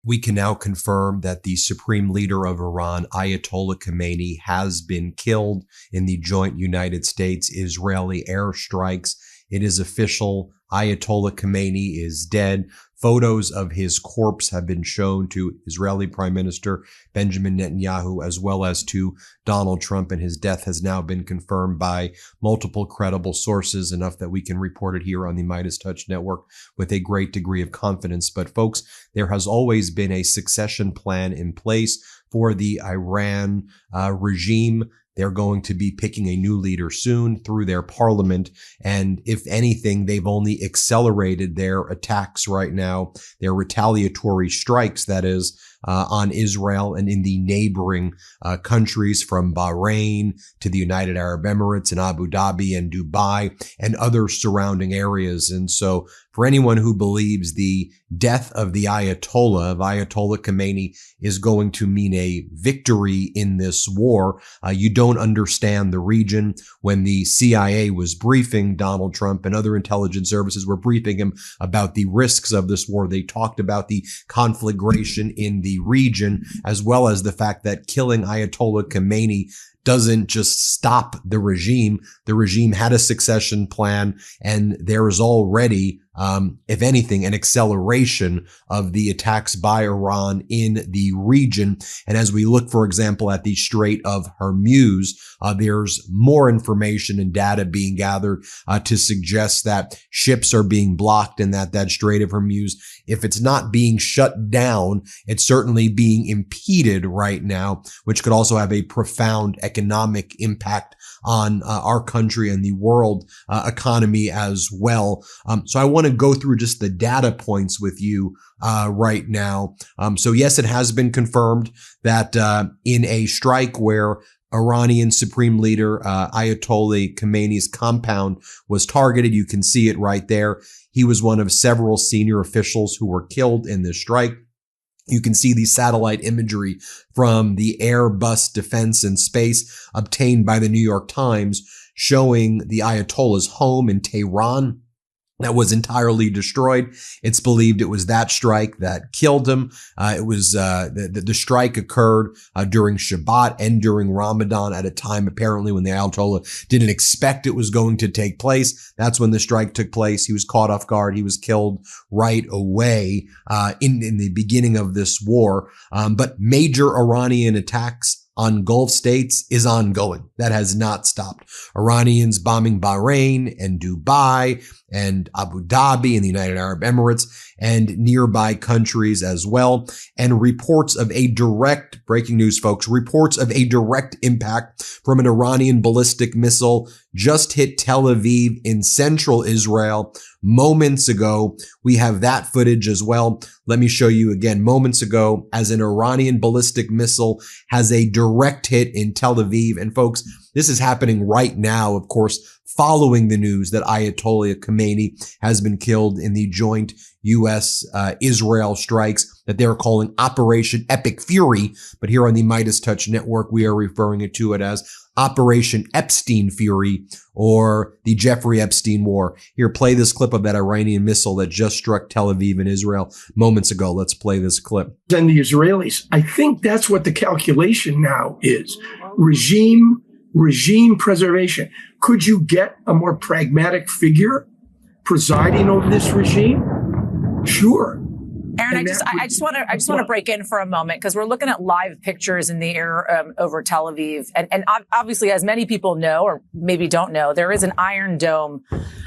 We can now confirm that the supreme leader of Iran, Ayatollah Khamenei, has been killed in the joint United States-Israeli airstrikes. It is official. Ayatollah Khamenei is dead. Photos of his corpse have been shown to Israeli Prime Minister Benjamin Netanyahu, as well as to Donald Trump, and his death has now been confirmed by multiple credible sources, enough that we can report it here on the Midas Touch Network with a great degree of confidence. But folks, there has always been a succession plan in place for the Iran regime. They're going to be picking a new leader soon through their parliament. And if anything, they've only accelerated their attacks right now, their retaliatory strikes, that is, on Israel and in the neighboring countries from Bahrain to the United Arab Emirates and Abu Dhabi and Dubai and other surrounding areas. And so for anyone who believes the death of the Ayatollah, of Ayatollah Khamenei, is going to mean a victory in this war, you don't understand the region. When the CIA was briefing Donald Trump and other intelligence services were briefing him about the risks of this war, they talked about the conflagration in the region, as well as the fact that killing Ayatollah Khamenei doesn't just stop the regime. The regime had a succession plan, and there is already, if anything, an acceleration of the attacks by Iran in the region. And as we look, for example, at the Strait of Hormuz, there's more information and data being gathered to suggest that ships are being blocked, and that Strait of Hormuz, if it's not being shut down, it's certainly being impeded right now, which could also have a profound economic impact on our country and the world economy as well. So I want to go through just the data points with you right now. So yes, it has been confirmed that in a strike where Iranian Supreme Leader Ayatollah Khamenei's compound was targeted, you can see it right there. He was one of several senior officials who were killed in this strike. You can see the satellite imagery from the Airbus Defense and Space obtained by the New York Times showing the Ayatollah's home in Tehran that was entirely destroyed. It's believed it was that strike that killed him. The strike occurred during Shabbat and during Ramadan at a time apparently when the Ayatollah didn't expect it was going to take place. That's when the strike took place. He was caught off guard. He was killed right away in the beginning of this war. But major Iranian attacks on Gulf states is ongoing. That has not stopped. Iranians bombing Bahrain and Dubai and Abu Dhabi and the United Arab Emirates and nearby countries as well. And reports of a direct, breaking news folks, reports of a direct impact from an Iranian ballistic missile just hit Tel Aviv in central Israel moments ago. We have that footage as well. Let me show you again. Moments ago, as an Iranian ballistic missile has a direct hit in Tel Aviv. And folks, this is happening right now, of course, following the news that Ayatollah Khamenei has been killed in the joint U.S.-Israel strikes that they're calling Operation Epic Fury. But here on the Midas Touch Network, we are referring to it as Operation Epstein Fury or the Jeffrey Epstein War. Here, play this clip of that Iranian missile that just struck Tel Aviv in Israel moments ago. Let's play this clip. And the Israelis, I think that's what the calculation now is. Regime preservation. Could you get a more pragmatic figure presiding over this regime? Sure. Aaron, I just want to break in for a moment because we're looking at live pictures in the air over Tel Aviv, and obviously, as many people know or maybe don't know, there is an Iron Dome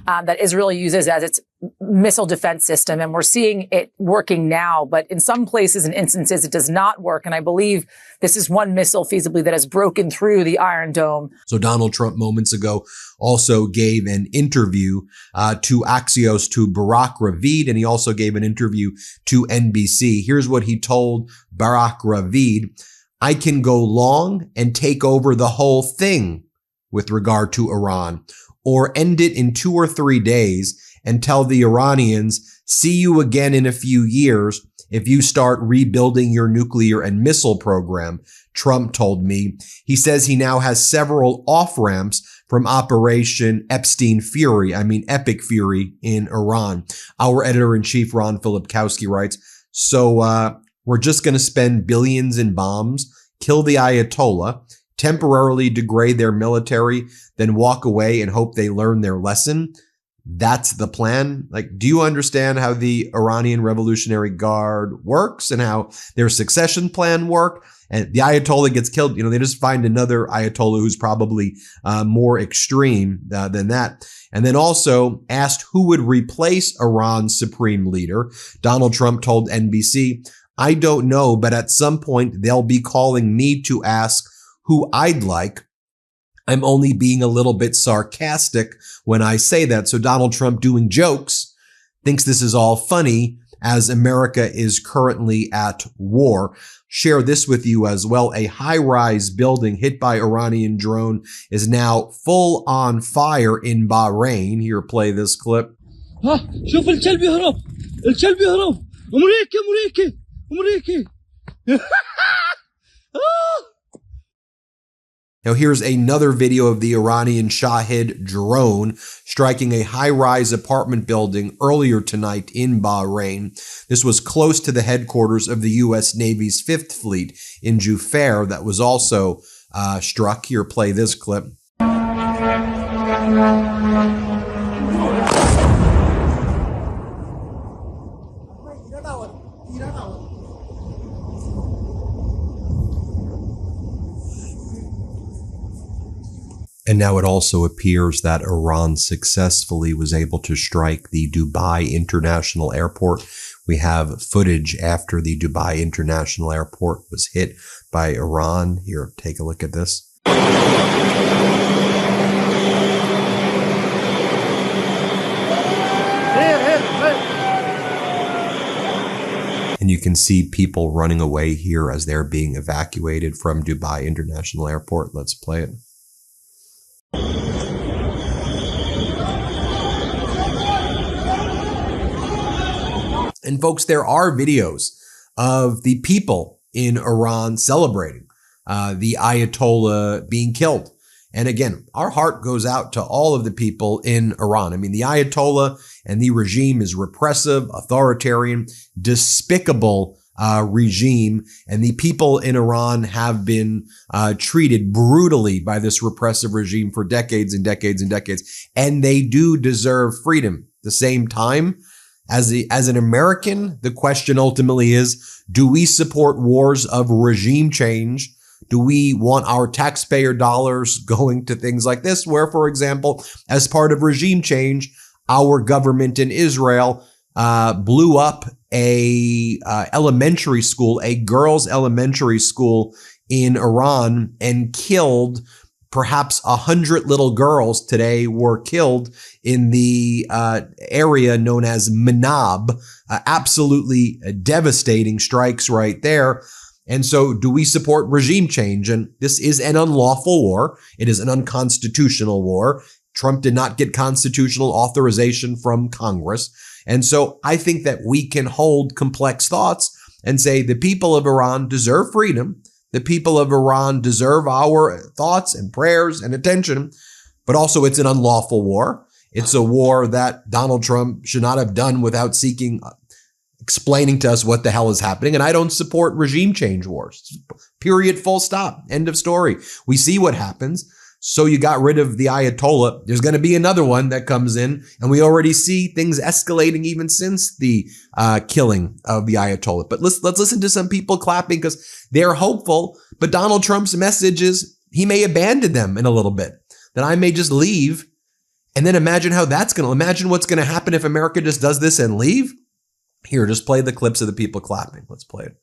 that Israel uses as its missile defense system, and we're seeing it working now. But in some places and instances, it does not work, and I believe this is one missile feasibly that has broken through the Iron Dome. So Donald Trump moments ago also gave an interview to Axios to Barak Ravid, and he also gave an interview to NBC. Here's what he told Barak Ravid: "I can go long and take over the whole thing with regard to Iran, or end it in 2 or 3 days and tell the Iranians, see you again in a few years if you start rebuilding your nuclear and missile program," Trump told me. He says he now has several off-ramps from Operation Epstein Fury, Epic Fury in Iran. Our editor-in-chief, Ron Filipkowski, writes, so we're just going to spend billions in bombs, kill the Ayatollah, temporarily degrade their military, then walk away and hope they learn their lesson. That's the plan. Like, do you understand how the Iranian Revolutionary Guard works and how their succession plan worked? And the Ayatollah gets killed. You know, they just find another Ayatollah who's probably more extreme than that. And then also asked who would replace Iran's supreme leader. Donald Trump told NBC, "I don't know, but at some point they'll be calling me to ask who I'd like. I'm only being a little bit sarcastic when I say that." So Donald Trump, doing jokes, thinks this is all funny as America is currently at war. Share this with you as well. A high-rise building hit by Iranian drone is now full on fire in Bahrain. Here, play this clip. شوف الكلب يهرب الكلب يهرب أمريكا أمريكا أمريكا. Now here's another video of the Iranian Shahid drone striking a high-rise apartment building earlier tonight in Bahrain. This was close to the headquarters of the U.S. Navy's 5th Fleet in Jufair that was also struck. Here, play this clip. And now it also appears that Iran successfully was able to strike the Dubai International Airport. We have footage after the Dubai International Airport was hit by Iran. Here, take a look at this. And you can see people running away here as they're being evacuated from Dubai International Airport. Let's play it. And folks, there are videos of the people in Iran celebrating the Ayatollah being killed. And again, our heart goes out to all of the people in Iran. I mean, the Ayatollah and the regime is repressive, authoritarian, despicable regime, and the people in Iran have been treated brutally by this repressive regime for decades and decades and decades, and they do deserve freedom. At the same time, as an American, the question ultimately is, do we support wars of regime change? Do we want our taxpayer dollars going to things like this, where, for example, as part of regime change, our government in Israel blew up a elementary school, a girls' elementary school in Iran, and killed perhaps 100 little girls today were killed in the area known as Manab. Absolutely devastating strikes right there. And so do we support regime change? And this is an unlawful war. It is an unconstitutional war. Trump did not get constitutional authorization from Congress. And so I think that we can hold complex thoughts and say the people of Iran deserve freedom. The people of Iran deserve our thoughts and prayers and attention, but also it's an unlawful war. It's a war that Donald Trump should not have done without explaining to us what the hell is happening. And I don't support regime change wars. Period, full stop, end of story. We see what happens. So you got rid of the Ayatollah. There's going to be another one that comes in, and we already see things escalating even since the killing of the Ayatollah. But let's listen to some people clapping because they're hopeful. But Donald Trump's message is he may abandon them in a little bit, that I may just leave. And then imagine what's going to happen if America just does this and leave. Here, just play the clips of the people clapping. Let's play it.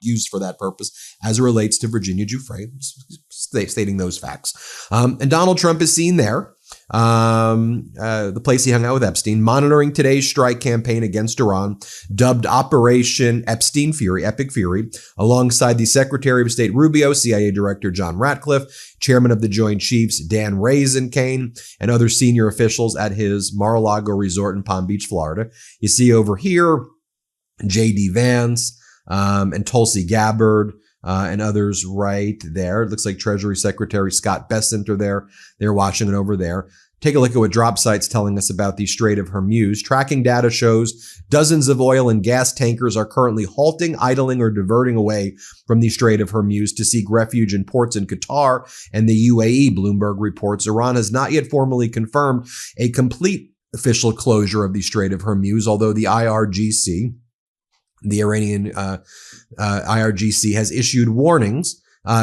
used for that purpose as it relates to Virginia Giuffre, stating those facts. And Donald Trump is seen there, the place he hung out with Epstein, monitoring today's strike campaign against Iran, dubbed Operation Epstein Fury, Epic Fury, alongside the Secretary of State Rubio, CIA Director John Ratcliffe, Chairman of the Joint Chiefs Dan Kane, and other senior officials at his Mar-a-Lago resort in Palm Beach, Florida. You see over here J.D. Vance and Tulsi Gabbard, and others right there. It looks like Treasury Secretary Scott Bessent are there. They're watching it over there. Take a look at what DropSite's telling us about the Strait of Hormuz. Tracking data shows dozens of oil and gas tankers are currently halting, idling, or diverting away from the Strait of Hormuz to seek refuge in ports in Qatar and the UAE, Bloomberg reports. Iran has not yet formally confirmed a complete official closure of the Strait of Hormuz, although the IRGC, the Iranian IRGC, has issued warnings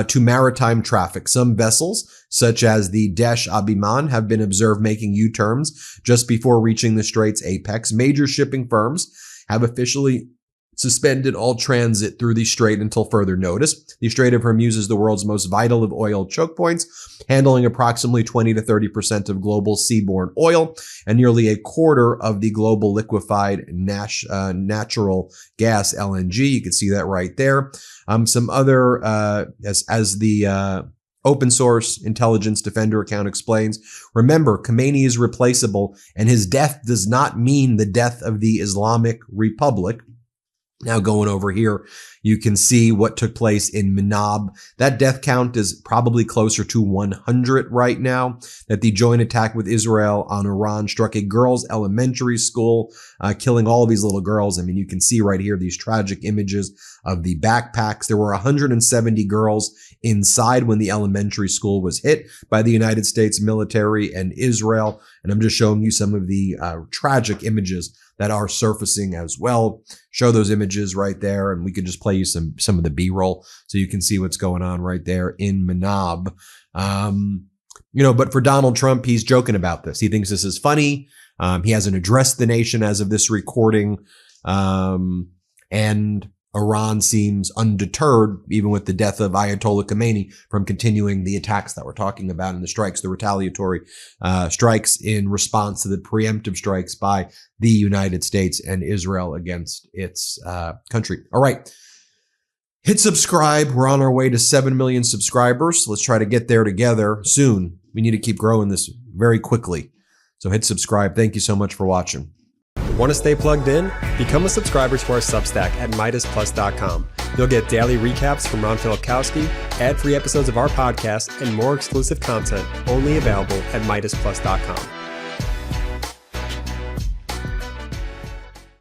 to maritime traffic. Some vessels, such as the Desh Abiman, have been observed making U-turns just before reaching the strait's apex. Major shipping firms have officially suspended all transit through the strait until further notice. The Strait of Hormuz is the world's most vital of oil choke points, handling approximately 20 to 30% of global seaborne oil and nearly a quarter of the global liquefied natural gas, LNG. You can see that right there. Some other, as the open source intelligence defender account explains, remember, Khamenei is replaceable, and his death does not mean the death of the Islamic Republic. Now going over here, you can see what took place in Manab. That death count is probably closer to 100 right now, that the joint attack with Israel on Iran struck a girls' elementary school, killing all of these little girls. I mean, you can see right here these tragic images of the backpacks. There were 170 girls inside when the elementary school was hit by the United States military and Israel. And I'm just showing you some of the tragic images that are surfacing as well. Show those images right there, and we could just play you some of the B-roll so you can see what's going on right there in Manab. But for Donald Trump, he's joking about this. He thinks this is funny. He hasn't addressed the nation as of this recording. And Iran seems undeterred, even with the death of Ayatollah Khamenei, from continuing the attacks that we're talking about in the strikes, the retaliatory strikes in response to the preemptive strikes by the United States and Israel against its country. All right. Hit subscribe. We're on our way to 7 million subscribers. Let's try to get there together soon. We need to keep growing this very quickly. So hit subscribe. Thank you so much for watching. Want to stay plugged in? Become a subscriber to our Substack at MidasPlus.com. You'll get daily recaps from Ron Filipkowski, ad-free episodes of our podcast, and more exclusive content only available at MidasPlus.com.